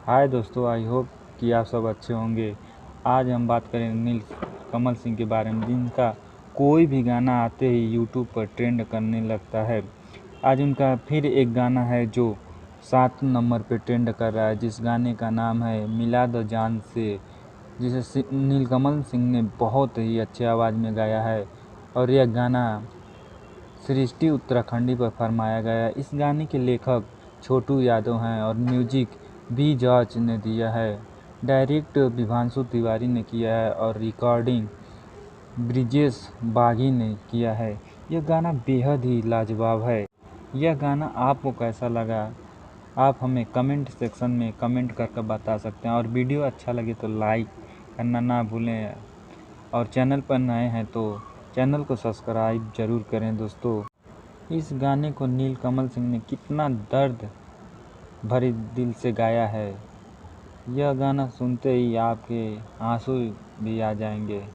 हाय दोस्तों, I hope कि आप सब अच्छे होंगे। आज हम बात करें नील कमल सिंह के बारे में, जिनका कोई भी गाना आते ही यूट्यूब पर ट्रेंड करने लगता है। आज उनका फिर एक गाना है जो 7 नंबर पे ट्रेंड कर रहा है, जिस गाने का नाम है मिला दो जान से, जिसे नीलकमल सिंह ने बहुत ही अच्छे आवाज़ में गाया है। और यह गाना सृष्टि उत्तराखंडी पर फरमाया गया। इस गाने के लेखक छोटू यादव हैं और म्यूजिक बी जॉर्ज ने दिया है। डायरेक्ट विभांशु तिवारी ने किया है और रिकॉर्डिंग ब्रिजेश बागी ने किया है। यह गाना बेहद ही लाजवाब है। यह गाना आपको कैसा लगा, आप हमें कमेंट सेक्शन में कमेंट करके बता सकते हैं। और वीडियो अच्छा लगे तो लाइक करना ना भूलें, और चैनल पर नए हैं तो चैनल को सब्सक्राइब जरूर करें। दोस्तों, इस गाने को नीलकमल सिंह ने कितना दर्द भरे दिल से गाया है। यह गाना सुनते ही आपके आंसू भी आ जाएंगे।